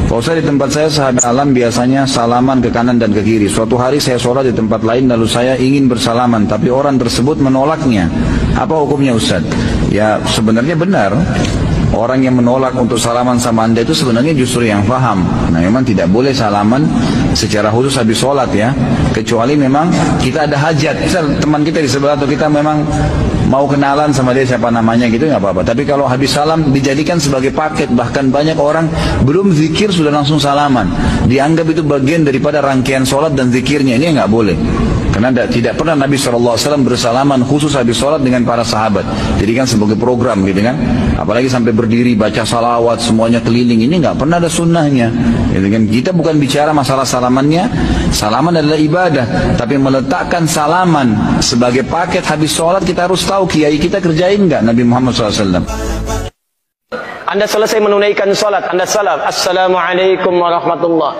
Kalau saya di tempat saya sahabat alam biasanya salaman ke kanan dan ke kiri. Suatu hari saya sholat di tempat lain lalu saya ingin bersalaman, tapi orang tersebut menolaknya. Apa hukumnya Ustaz? Ya sebenarnya benar. Orang yang menolak untuk salaman sama anda itu sebenarnya justru yang paham. Nah memang tidak boleh salaman secara khusus habis sholat ya. Kecuali memang kita ada hajat. Misal teman kita di sebelah atau kita memang mau kenalan sama dia siapa namanya gitu nggak apa-apa. Tapi kalau habis salam dijadikan sebagai paket. Bahkan banyak orang belum zikir sudah langsung salaman. Dianggap itu bagian daripada rangkaian sholat dan zikirnya. Ini nggak boleh. Karena tidak pernah Nabi SAW bersalaman khusus habis sholat dengan para sahabat. Jadi kan sebagai program gitu kan. Apalagi sampai berdiri baca salawat semuanya keliling. Ini nggak pernah ada sunnahnya. Gitu kan. Kita bukan bicara masalah salamannya. Salaman adalah ibadah. Tapi meletakkan salaman sebagai paket habis sholat kita harus tahu kiai kita kerjain nggak Nabi Muhammad SAW. Anda selesai menunaikan sholat, Anda salam, Assalamualaikum warahmatullah.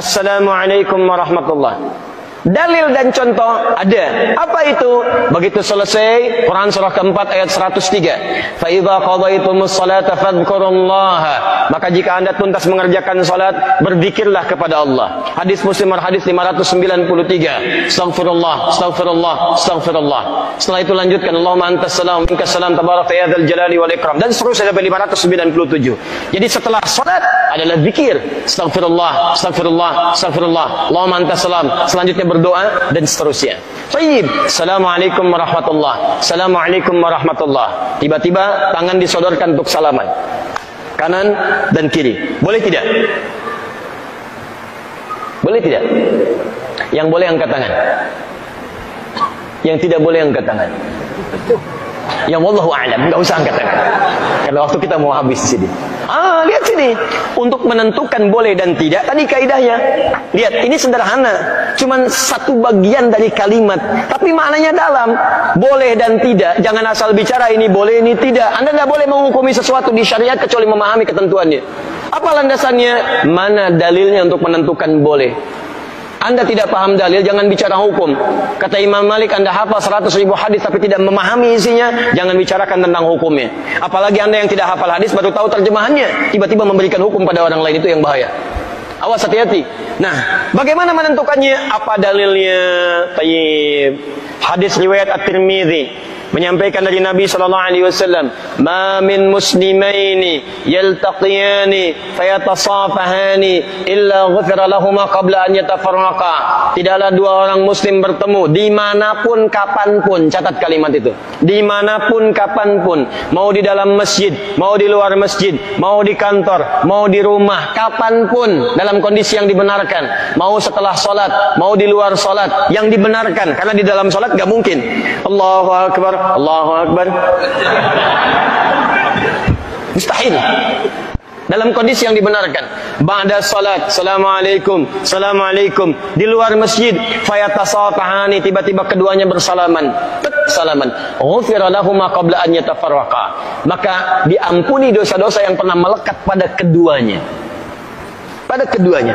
Assalamualaikum warahmatullah. Dalil dan contoh ada. Apa itu? Begitu selesai Quran surah keempat ayat 103. Fa idza qadaytumus salata fadhkurullaha. Maka jika Anda tuntas mengerjakan salat, berzikirlah kepada Allah. Hadis Muslim hadis 593. Astaghfirullah, astaghfirullah, astaghfirullah. Setelah itu lanjutkan Allahumma antas salam, minkas salam, tabarakta ya dzal jalali wal ikram dan seterusnya sampai 597. Jadi setelah salat adalah zikir. Astaghfirullah, astaghfirullah, astaghfirullah. Allahumma antas salam. Selanjutnya berdoa dan seterusnya. Baik. Assalamualaikum warahmatullah. Assalamualaikum warahmatullah. Tiba-tiba tangan disodorkan untuk salaman. Kanan dan kiri. Boleh tidak? Boleh tidak? Yang boleh angkat tangan. Yang tidak boleh angkat tangan. Yang wallahu a'lam, enggak usah angkat tangan. Karena waktu kita mau habis di sini. Lihat sini. Untuk menentukan boleh dan tidak, tadi kaidahnya. Lihat, ini sederhana. Cuman satu bagian dari kalimat, tapi maknanya dalam. Boleh dan tidak. Jangan asal bicara ini boleh, ini tidak. Anda tidak boleh menghukumi sesuatu di syariat kecuali memahami ketentuannya. Apa landasannya? Mana dalilnya untuk menentukan boleh? Anda tidak paham dalil, jangan bicara hukum. Kata Imam Malik, Anda hafal 100.000 hadis tapi tidak memahami isinya, jangan bicarakan tentang hukumnya. Apalagi Anda yang tidak hafal hadis baru tahu terjemahannya, tiba-tiba memberikan hukum pada orang lain, itu yang bahaya. Awas, hati-hati. Nah, bagaimana menentukannya? Apa dalilnya? Tayyib. Hadis riwayat At-Tirmidzi menyampaikan dari Nabi SAW, "Ma min muslimaini yaltaqiyani fayatasafahani illa ghufira lahuma qabla an yatafarraqa." Tidaklah dua orang muslim bertemu dimanapun kapanpun. Catat kalimat itu. Dimanapun kapanpun. Mau di dalam masjid, mau di luar masjid, mau di kantor, mau di rumah, kapanpun dalam kondisi yang dibenarkan. Mau setelah sholat, mau di luar sholat, yang dibenarkan. Karena di dalam sholat gak mungkin Allahu Akbar, Allahu Akbar. Mustahil. Dalam kondisi yang dibenarkan. Ba'da salat, Assalamualaikum, Assalamualaikum. Di luar masjid, fayatasafahani, tiba-tiba keduanya bersalaman. Salaman. Ghufira lahuma qabla an yatafarraqa. Maka diampuni dosa-dosa yang pernah melekat pada keduanya. Pada keduanya.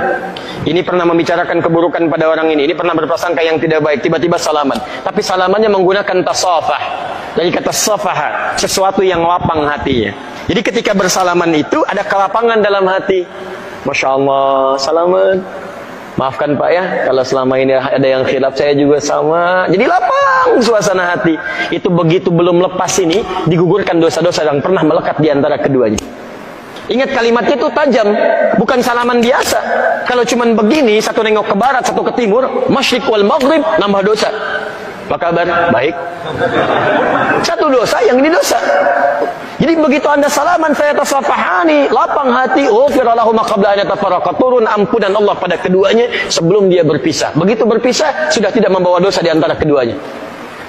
Ini pernah membicarakan keburukan pada orang ini pernah berprasangka yang tidak baik, tiba-tiba salaman. Tapi salamannya menggunakan tasafah. Dari kata safaha, sesuatu yang lapang hatinya. Jadi ketika bersalaman itu ada kelapangan dalam hati. Masya Allah, salaman. Maafkan Pak ya, kalau selama ini ada yang khilaf, saya juga sama. Jadi lapang suasana hati. Itu begitu belum lepas ini, digugurkan dosa-dosa yang pernah melekat di antara keduanya. Ingat kalimat itu tajam, bukan salaman biasa. Kalau cuman begini, satu nengok ke barat, satu ke timur, masyriq wal maghrib, nambah dosa. Apa kabar? Baik. Satu dosa, yang ini dosa. Jadi begitu Anda salaman, saya tasafahani, lapang hati, ghufira lahum qabla an yatafarraqa, turun ampunan Allah pada keduanya sebelum dia berpisah. Begitu berpisah, sudah tidak membawa dosa di antara keduanya.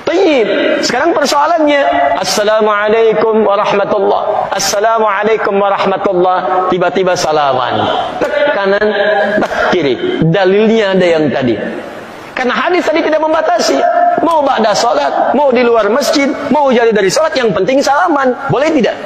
Tayyib. Sekarang persoalannya, Assalamualaikum warahmatullah. Assalamualaikum warahmatullah. Tiba-tiba salaman. Tek kanan, tek kiri. Dalilnya ada yang tadi. Karena hadis tadi tidak membatasi. Mau ba'da salat, mau di luar masjid, mau jadi dari salat, yang penting salaman. Boleh tidak?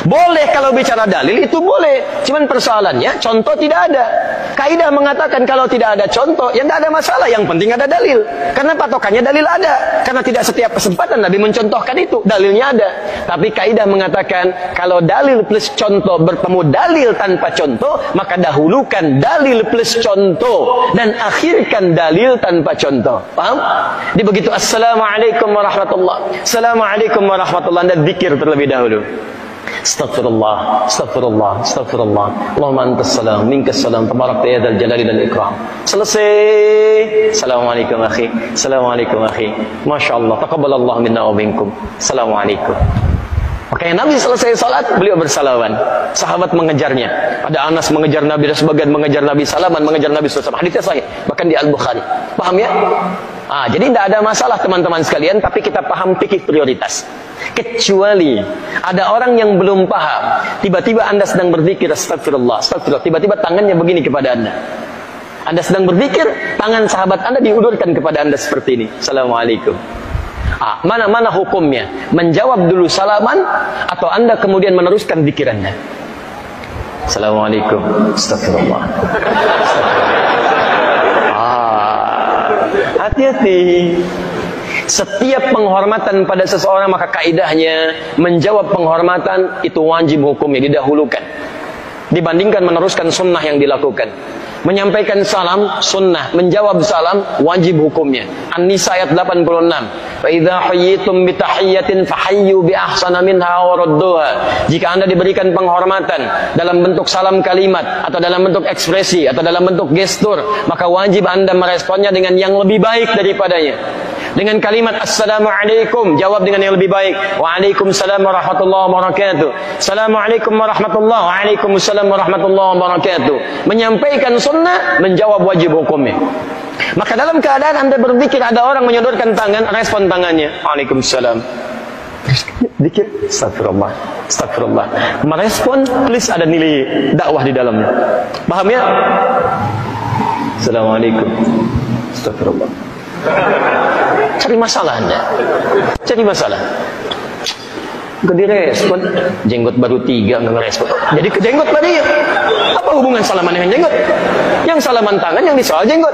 Boleh kalau bicara dalil itu boleh. Cuman persoalannya contoh tidak ada. Kaidah mengatakan kalau tidak ada contoh, ya tidak ada masalah. Yang penting ada dalil. Karena patokannya dalil ada. Karena tidak setiap kesempatan Nabi mencontohkan itu. Dalilnya ada. Tapi kaidah mengatakan kalau dalil plus contoh bertemu dalil tanpa contoh, maka dahulukan dalil plus contoh dan akhirkan dalil tanpa contoh. Paham? Di begitu Assalamualaikum warahmatullahi. Assalamualaikum warahmatullahi. Anda zikir terlebih dahulu. Astaghfirullah, astaghfirullah, astaghfirullah. Allahumma antas salam, minkas salam, tabarakta ya dzal jalali dan ikram. Selesai. Assalamualaikum akhi. Assalamualaikum akhi. Masyaallah, taqabbalallahu minna wa minkum. Assalamualaikum. Makanya Nabi selesai salat, beliau bersalaman. Sahabat mengejarnya. Ada Anas mengejar Nabi, dan sebagian mengejar Nabi, salaman mengejar Nabi SAW. Hadisnya sahih, bahkan di Al-Bukhari. Paham ya? Jadi tidak ada masalah teman-teman sekalian, tapi kita paham fikih prioritas. Kecuali ada orang yang belum paham, tiba-tiba Anda sedang berzikir, astagfirullah, astagfirullah, tiba-tiba tangannya begini kepada Anda. Anda sedang berzikir, tangan sahabat Anda diulurkan kepada Anda seperti ini. Assalamualaikum. Mana hukumnya? Menjawab dulu salaman atau Anda kemudian meneruskan zikir Anda? Assalamualaikum. Astagfirullah. Hati-hati. Setiap penghormatan pada seseorang, maka kaidahnya menjawab penghormatan itu wajib hukumnya, didahulukan dibandingkan meneruskan sunnah yang dilakukan. Menyampaikan salam sunnah, menjawab salam wajib hukumnya. An-Nisa ayat 86. Fa idza hayyitum bi tahiyyatin fahayyu bi ahsana minha wa rudduha. Jika Anda diberikan penghormatan dalam bentuk salam kalimat atau dalam bentuk ekspresi atau dalam bentuk gestur, maka wajib Anda meresponnya dengan yang lebih baik daripadanya. Dengan kalimat Assalamualaikum, jawab dengan yang lebih baik. Waalaikumsalam warahmatullahi wabarakatuh. Assalamualaikum warahmatullahi, waalaikumsalam warahmatullahi wabarakatuh. Menyampaikan sunnah, menjawab wajib hukumnya. Maka dalam keadaan Anda berzikir, ada orang menyodorkan tangan, respon tangannya. Waalaikumsalam. Zikir, astagfirullah, astagfirullah. Merespon, please ada nilai dakwah di dalamnya. Paham ya? Assalamualaikum, astagfirullah. Cari masalah Anda. Cari masalah. Gak direspon. Jenggot baru 3 gak ngerespon. Jadi ke jenggot tadi ya. Apa hubungan salaman dengan jenggot? Yang salaman tangan, yang disoal jenggot.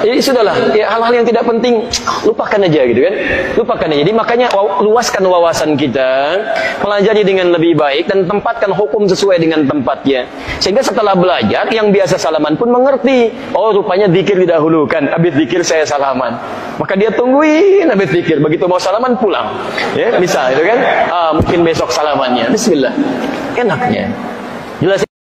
Jadi sudahlah, ya, hal-hal yang tidak penting lupakan aja gitu kan. Lupakan aja. Jadi makanya luaskan wawasan kita, pelajari dengan lebih baik dan tempatkan hukum sesuai dengan tempatnya. Sehingga setelah belajar, yang biasa salaman pun mengerti. Oh, rupanya zikir didahulukan. Habis zikir saya salaman. Maka dia tungguin habis zikir. Begitu mau salaman pulang. Ya, bisa itu kan. Mungkin besok salamannya. Bismillah. Enaknya. Jelas ya?